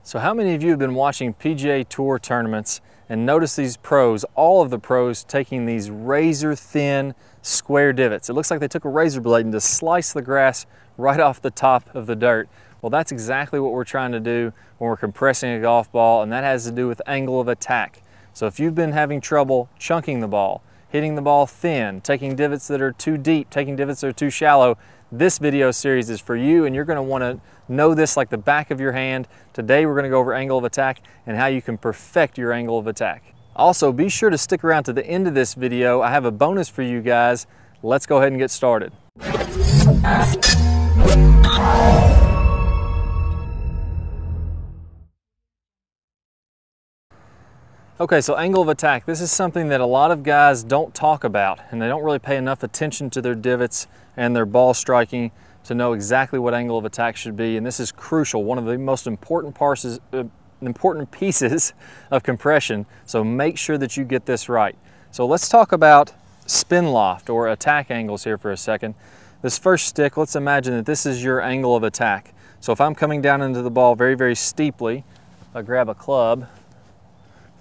So how many of you have been watching PGA Tour tournaments and noticed these pros, all of the pros, taking these razor thin square divots? It looks like they took a razor blade and just sliced the grass right off the top of the dirt. Well, that's exactly what we're trying to do when we're compressing a golf ball, and that has to do with angle of attack. So if you've been having trouble chunking the ball, hitting the ball thin, taking divots that are too deep, taking divots that are too shallow, this video series is for you, and you're going to want to know this like the back of your hand. Today we're going to go over angle of attack and how you can perfect your angle of attack. Also, be sure to stick around to the end of this video. I have a bonus for you guys. Let's go ahead and get started. Okay, so angle of attack. This is something that a lot of guys don't talk about, and they don't really pay enough attention to their divots and their ball striking to know exactly what angle of attack should be. And this is crucial, one of the most important pieces of compression. So make sure that you get this right. So let's talk about spin loft or attack angles here for a second. This first stick, let's imagine that this is your angle of attack. So if I'm coming down into the ball very, very steeply, I grab a club.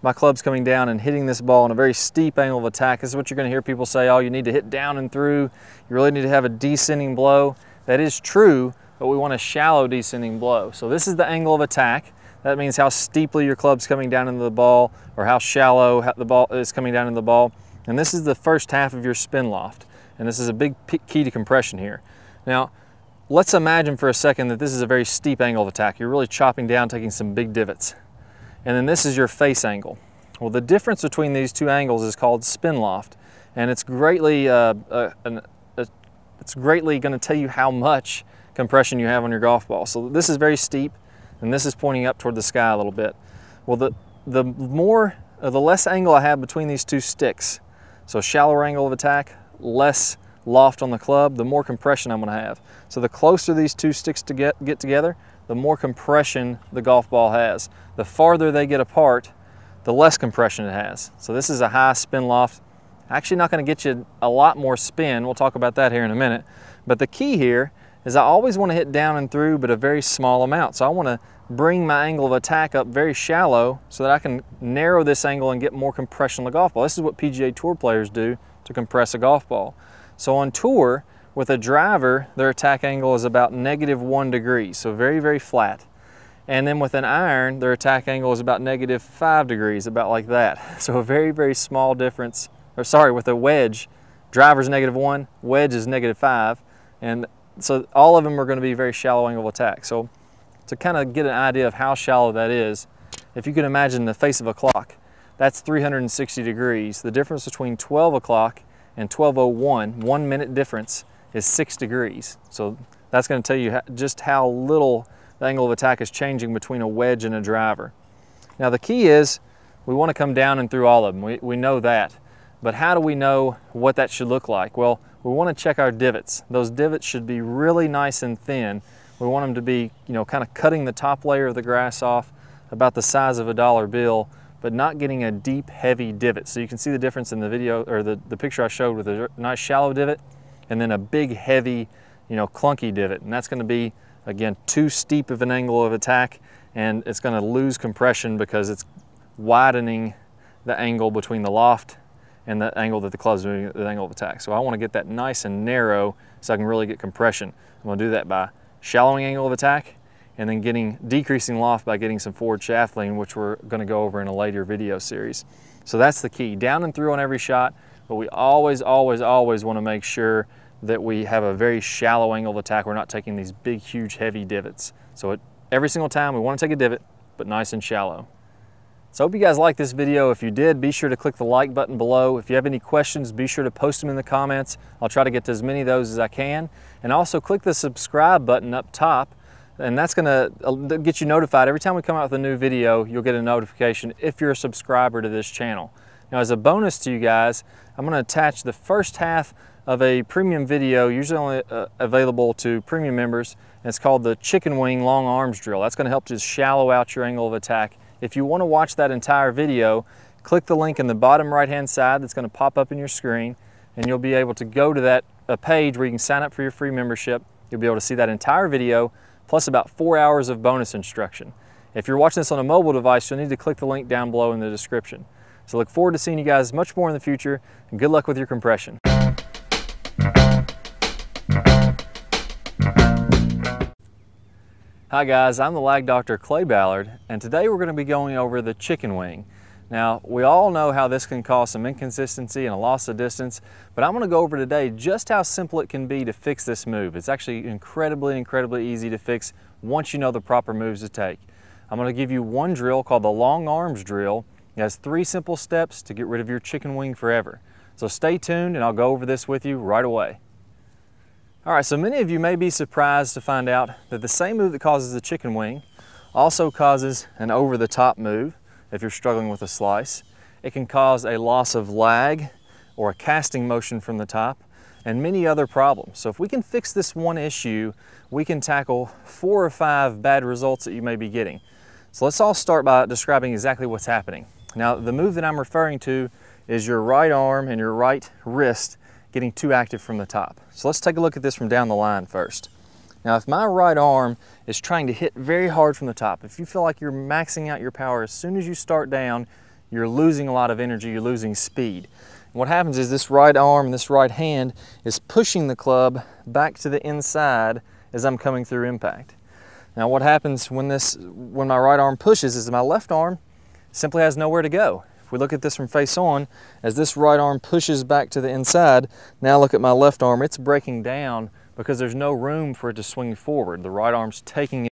My club's coming down and hitting this ball in a very steep angle of attack. This is what you're going to hear people say, oh, you need to hit down and through. You really need to have a descending blow. That is true, but we want a shallow descending blow. So this is the angle of attack. That means how steeply your club's coming down into the ball, or how shallow the ball is coming down into the ball. And this is the first half of your spin loft. And this is a big key to compression here. Now, let's imagine for a second that this is a very steep angle of attack. You're really chopping down, taking some big divots. And then this is your face angle. Well, the difference between these two angles is called spin loft, and it's greatly going to tell you how much compression you have on your golf ball. So this is very steep, and this is pointing up toward the sky a little bit. Well, the less angle I have between these two sticks, so shallower angle of attack, less loft on the club, the more compression I'm going to have. So the closer these two sticks to get together, the more compression the golf ball has. The farther they get apart, the less compression it has. So this is a high spin loft. Actually not going to get you a lot more spin. We'll talk about that here in a minute. But the key here is I always want to hit down and through, but a very small amount. So I want to bring my angle of attack up very shallow so that I can narrow this angle and get more compression on the golf ball. This is what PGA Tour players do to compress a golf ball. So on tour, with a driver, their attack angle is about -1 degree, so very, very flat. And then with an iron, their attack angle is about -5 degrees, about like that. So a very, very small difference. Or sorry, with a wedge, driver's -1, wedge is -5. And so all of them are going to be very shallow angle of attack. So to kind of get an idea of how shallow that is, if you can imagine the face of a clock, that's 360 degrees. The difference between 12 o'clock and 12:01, 1 minute difference, is 6 degrees. So that's going to tell you just how little the angle of attack is changing between a wedge and a driver. Now the key is we want to come down and through all of them. We know that. But how do we know what that should look like? Well, we want to check our divots. Those divots should be really nice and thin. We want them to be, kind of cutting the top layer of the grass off about the size of a $1 bill, but not getting a deep, heavy divot. So you can see the difference in the video, or the picture I showed with a nice shallow divot, and then a big, heavy, clunky divot. And that's going to be, again, too steep of an angle of attack, and it's going to lose compression because it's widening the angle between the loft and the angle that the club's doing, the angle of attack. So I want to get that nice and narrow so I can really get compression. I'm going to do that by shallowing angle of attack and then decreasing loft by getting some forward shaft lean, which we're going to go over in a later video series. So that's the key, down and through on every shot, but we always, always, always want to make sure that we have a very shallow angle of attack. We're not taking these big, huge, heavy divots. So every single time we want to take a divot, but nice and shallow. So I hope you guys liked this video. If you did, be sure to click the like button below. If you have any questions, be sure to post them in the comments. I'll try to get to as many of those as I can. And also click the subscribe button up top, and that's going to get you notified. Every time we come out with a new video, you'll get a notification if you're a subscriber to this channel. Now, as a bonus to you guys, I'm going to attach the first half of a premium video, usually only available to premium members, and it's called the chicken wing long arms drill. That's going to help just shallow out your angle of attack. If you want to watch that entire video, click the link in the bottom right hand side that's going to pop up in your screen, and you'll be able to go to that page where you can sign up for your free membership. You'll be able to see that entire video plus about 4 hours of bonus instruction. If you're watching this on a mobile device, you'll need to click the link down below in the description. So look forward to seeing you guys much more in the future, and good luck with your compression. Hi guys, I'm the lag doctor Clay Ballard, and today we're going to be going over the chicken wing. Now, we all know how this can cause some inconsistency and a loss of distance, but I'm going to go over today just how simple it can be to fix this move. It's actually incredibly easy to fix once you know the proper moves to take. I'm going to give you one drill called the long arms drill. It has 3 simple steps to get rid of your chicken wing forever. So stay tuned and I'll go over this with you right away. Alright, so many of you may be surprised to find out that the same move that causes the chicken wing also causes an over-the-top move if you're struggling with a slice. It can cause a loss of lag or a casting motion from the top and many other problems. So if we can fix this one issue, we can tackle 4 or 5 bad results that you may be getting. So let's all start by describing exactly what's happening. Now, the move that I'm referring to is your right arm and your right wrist getting too active from the top. So let's take a look at this from down the line first. Now, if my right arm is trying to hit very hard from the top, if you feel like you're maxing out your power, as soon as you start down, you're losing a lot of energy, you're losing speed. And what happens is this right arm and this right hand is pushing the club back to the inside as I'm coming through impact. Now, what happens when my right arm pushes is my left arm simply has nowhere to go. If we look at this from face on, as this right arm pushes back to the inside, now look at my left arm, it's breaking down because there's no room for it to swing forward. The right arm's taking